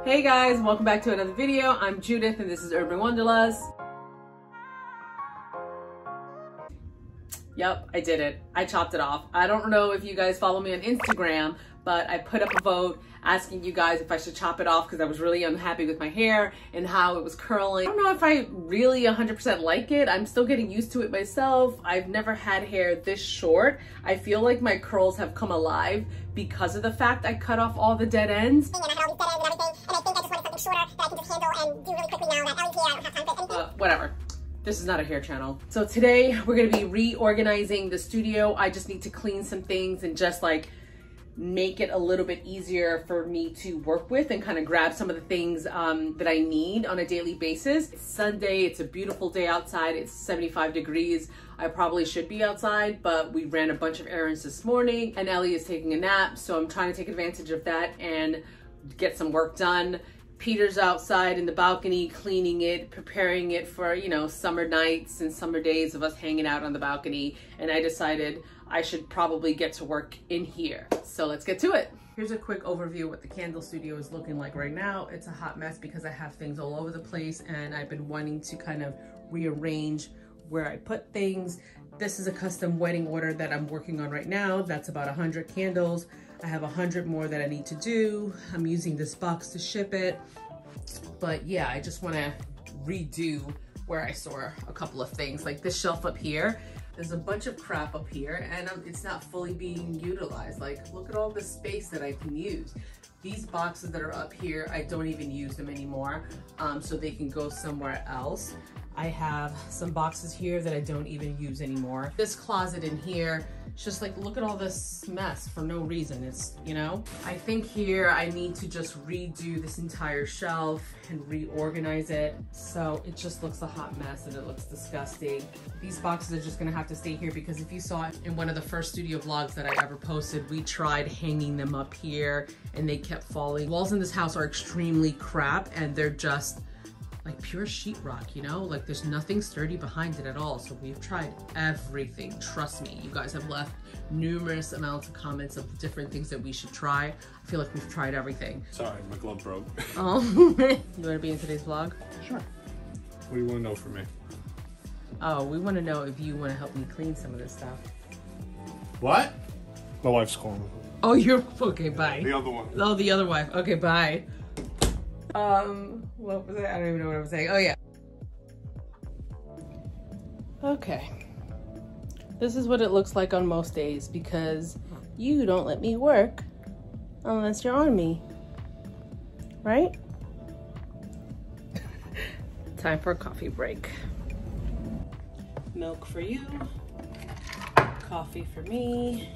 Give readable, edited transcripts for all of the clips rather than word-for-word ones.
Hey guys, welcome back to another video. I'm Judith and this is Urban Wanderlust. Yep, I did it. I chopped it off. I don't know if you guys follow me on Instagram, but I put up a vote asking you guys if I should chop it off because I was really unhappy with my hair and how it was curling. I don't know if I really 100% like it. I'm still getting used to it myself. I've never had hair this short. I feel like my curls have come alive because of the fact I cut off all the dead ends. And I had all these dead ends and everything, and I think I just wanted something shorter that I can just handle and do really quickly now that Ellie's here. I don't have time for anything. Whatever. This is not a hair channel. So today we're gonna be reorganizing the studio. I just need to clean some things and just like make it a little bit easier for me to work with and kind of grab some of the things that I need on a daily basis. It's Sunday, it's a beautiful day outside. It's 75 degrees. I probably should be outside, but we ran a bunch of errands this morning and Ellie is taking a nap. So I'm trying to take advantage of that and get some work done. Peter's outside in the balcony cleaning it, preparing it for, you know, summer nights and summer days of us hanging out on the balcony. And I decided I should probably get to work in here. So let's get to it. Here's a quick overview of what the candle studio is looking like right now. It's a hot mess because I have things all over the place and I've been wanting to kind of rearrange where I put things. This is a custom wedding order that I'm working on right now. That's about 100 candles. I have 100 more that I need to do. I'm using this box to ship it. But yeah, I just want to redo where I store a couple of things. Like this shelf up here, there's a bunch of crap up here and it's not fully being utilized. Like, look at all the space that I can use. These boxes that are up here, I don't even use them anymore, so they can go somewhere else. I have some boxes here that I don't even use anymore. This closet in here, it's just like, look at all this mess for no reason. It's, you know, I think here I need to just redo this entire shelf and reorganize it. So it just looks a hot mess and it looks disgusting. These boxes are just gonna have to stay here because if you saw it in one of the first studio vlogs that I ever posted, we tried hanging them up here and they kept falling. Walls in this house are extremely crap and they're just like pure sheetrock, you know? Like there's nothing sturdy behind it at all. So we've tried everything, trust me. You guys have left numerous amounts of comments of different things that we should try. I feel like we've tried everything. Sorry, my glove broke. Oh, you wanna be in today's vlog? Sure. What do you wanna know from me? Oh, we wanna know if you wanna help me clean some of this stuff. What? My wife's calling. Oh, you're, okay, bye. The other one. Oh, the other wife, okay, bye. What was it? I don't even know what I was saying. Oh yeah. Okay. This is what it looks like on most days because you don't let me work unless you're on me. Right? Time for a coffee break. Milk for you. Coffee for me.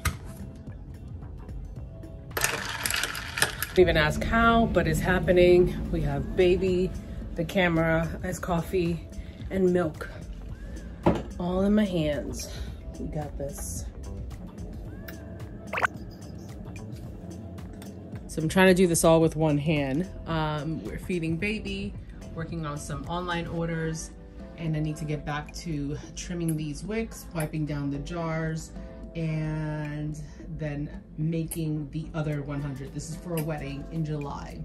Even ask how, but it's happening. We have baby, the camera, iced coffee, and milk all in my hands. We got this. So I'm trying to do this all with one hand. We're feeding baby, working on some online orders, and I need to get back to trimming these wicks, wiping down the jars, and then making the other 100. This is for a wedding in July,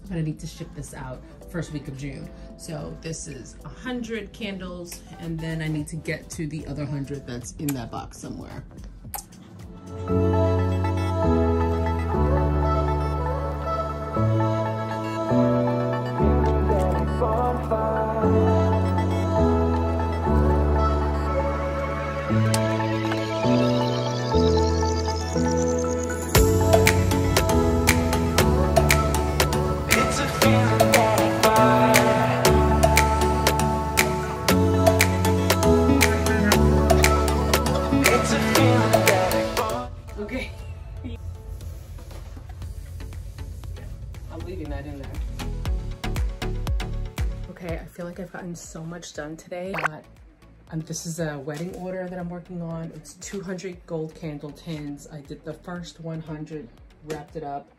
but I need to ship this out first week of June. So this is 100 candles, and then I need to get to the other 100 that's in that box somewhere. Okay. I'm leaving that in there. Okay, I feel like I've gotten so much done today. This is a wedding order that I'm working on. It's 200 gold candle tins. I did the first 100, wrapped it up,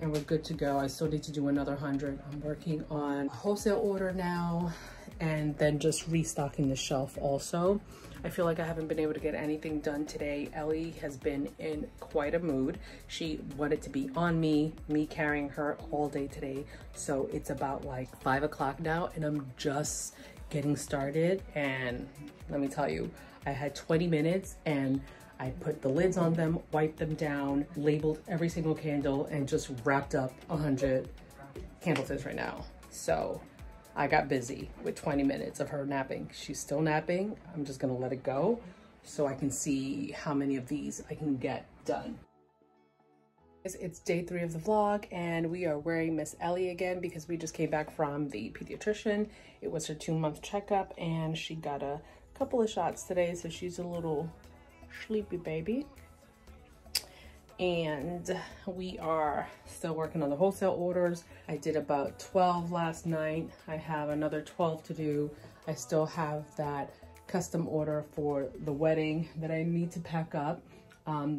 and we're good to go. I still need to do another 100. I'm working on a wholesale order now, and then just restocking the shelf also. I feel like I haven't been able to get anything done today. Ellie has been in quite a mood. She wanted to be on me carrying her all day today. So it's about like 5 o'clock now and I'm just getting started. And let me tell you, I had 20 minutes and I put the lids on them, wiped them down, labeled every single candle, and just wrapped up 100 candle tips right now. So I got busy with 20 minutes of her napping. She's still napping. I'm just gonna let it go so I can see how many of these I can get done. It's day 3 of the vlog and we are wearing Miss Ellie again because we just came back from the pediatrician. It was her 2-month checkup and she got a couple of shots today, so she's a little sleepy baby. And we are still working on the wholesale orders. I did about 12 last night. I have another 12 to do. I still have that custom order for the wedding that I need to pack up.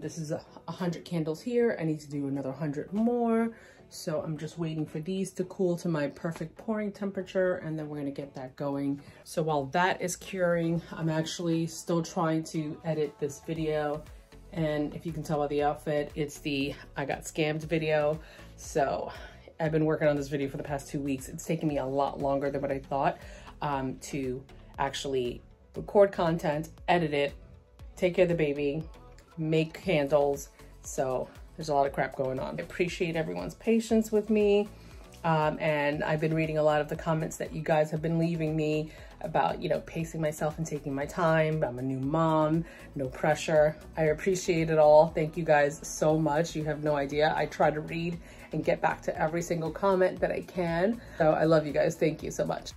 This is 100 candles here. I need to do another 100 more. So I'm just waiting for these to cool to my perfect pouring temperature and then we're gonna get that going. So while that is curing, I'm actually still trying to edit this video. And if you can tell by the outfit, it's the I got scammed video. So I've been working on this video for the past 2 weeks. It's taken me a lot longer than what I thought to actually record content, edit it, take care of the baby, make candles. So there's a lot of crap going on. I appreciate everyone's patience with me. And I've been reading a lot of the comments that you guys have been leaving me about, you know, pacing myself and taking my time. I'm a new mom, no pressure. I appreciate it all. Thank you guys so much. You have no idea. I try to read and get back to every single comment that I can. So I love you guys. Thank you so much.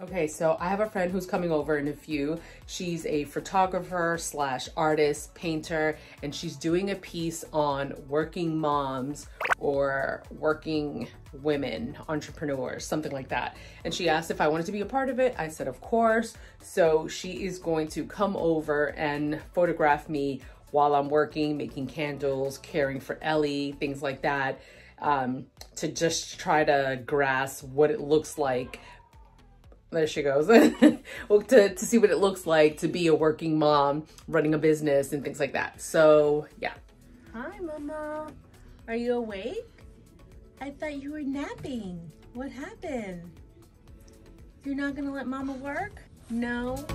Okay, so I have a friend who's coming over in a few. She's a photographer / artist, painter, and she's doing a piece on working moms or working women, entrepreneurs, something like that. And she asked if I wanted to be a part of it. I said, of course. So she is going to come over and photograph me while I'm working, making candles, caring for Ellie, things like that, to just try to grasp what it looks like. There she goes. Well, to see what it looks like to be a working mom, running a business and things like that. So yeah. Hi, Mama. Are you awake? I thought you were napping. What happened? You're not gonna let Mama work? No?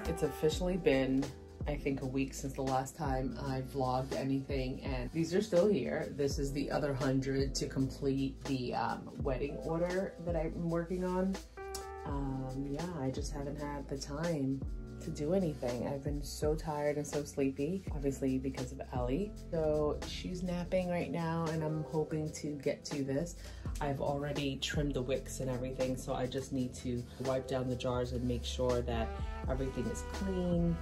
It's officially been, I think, a week since the last time I vlogged anything, and these are still here. This is the other 100 to complete the wedding order that I'm working on. Yeah, I just haven't had the time to do anything. I've been so tired and so sleepy, obviously because of Ellie. So she's napping right now and I'm hoping to get to this. I've already trimmed the wicks and everything, so I just need to wipe down the jars and make sure that everything is clean,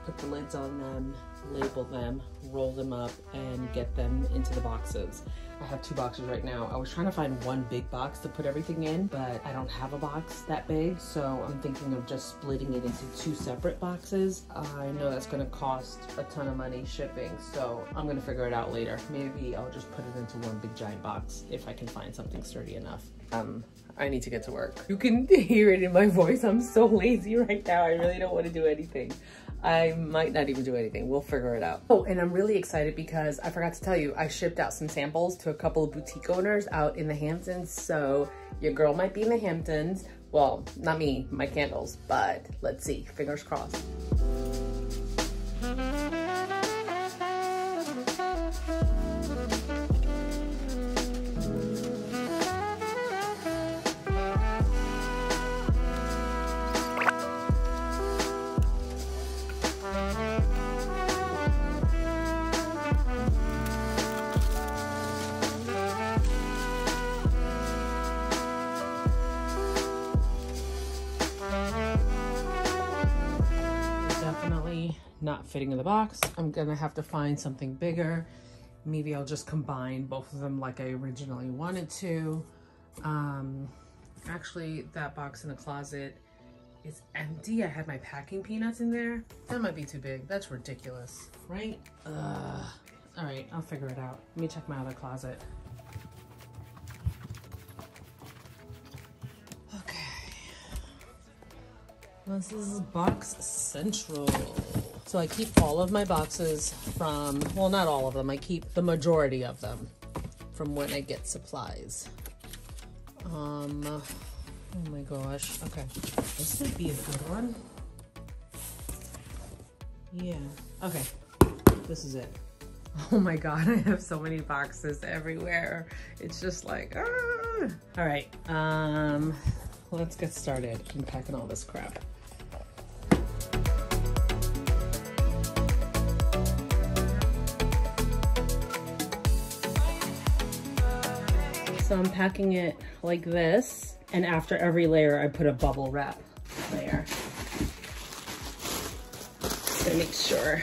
put the lids on them, label them, roll them up, and get them into the boxes. I have 2 boxes right now. I was trying to find one big box to put everything in, but I don't have a box that big, so I'm thinking of just splitting it into 2 separate boxes. I know that's gonna cost a ton of money shipping, so I'm gonna figure it out later. Maybe I'll just put it into one big giant box if I can find something sturdy enough. I need to get to work. You can hear it in my voice. I'm so lazy right now. I really don't want to do anything. I might not even do anything. We'll figure it out. Oh, and I'm really excited because I forgot to tell you, I shipped out some samples to a couple of boutique owners out in the Hamptons. So your girl might be in the Hamptons. Well, not me, my candles, but let's see, fingers crossed. Definitely not fitting in the box. I'm gonna have to find something bigger. Maybe I'll just combine both of them like I originally wanted to. Actually, that box in the closet is empty. I had my packing peanuts in there. That might be too big. That's ridiculous, right? All right, I'll figure it out. Let me check my other closet. Okay. This is box central. So I keep all of my boxes from, well, not all of them. I keep the majority of them from when I get supplies. Oh my gosh. Okay. This would be a good one. Yeah. Okay. This is it. Oh my God. I have so many boxes everywhere. It's just like, ah. All right. Let's get started unpacking all this crap. So I'm packing it like this, and after every layer I put a bubble wrap layer to make sure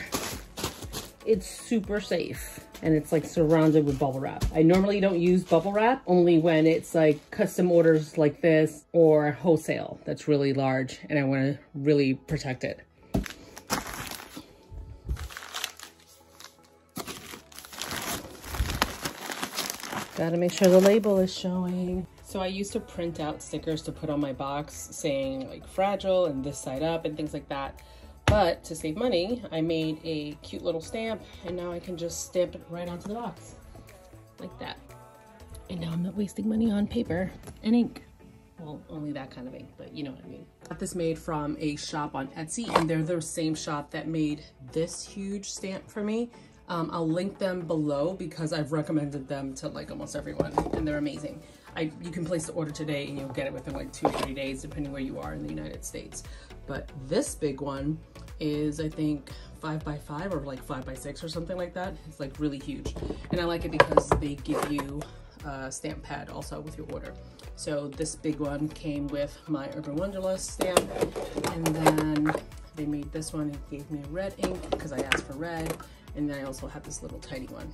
it's super safe and it's like surrounded with bubble wrap. I normally don't use bubble wrap, only when it's like custom orders like this or wholesale that's really large and I want to really protect it. Gotta make sure the label is showing. So I used to print out stickers to put on my box saying like fragile and this side up and things like that. But to save money, I made a cute little stamp and now I can just stamp it right onto the box like that. And now I'm not wasting money on paper and ink. Well, only that kind of ink, but you know what I mean. I got this made from a shop on Etsy, and they're the same shop that made this huge stamp for me. I'll link them below because I've recommended them to like almost everyone and they're amazing. You can place the order today and you'll get it within like 2 or 3 days depending where you are in the United States. But this big one is I think 5 by 5 or like 5 by 6 or something like that. It's like really huge. And I like it because they give you a stamp pad also with your order. So this big one came with my UrbanWanderlust stamp, and then they made this one and gave me red ink because I asked for red. And then I also have this little tiny one.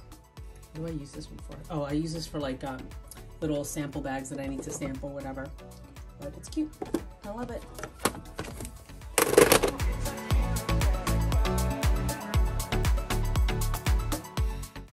What do I use this one for? Oh, I use this for like little sample bags that I need to stamp or whatever. But it's cute. I love it.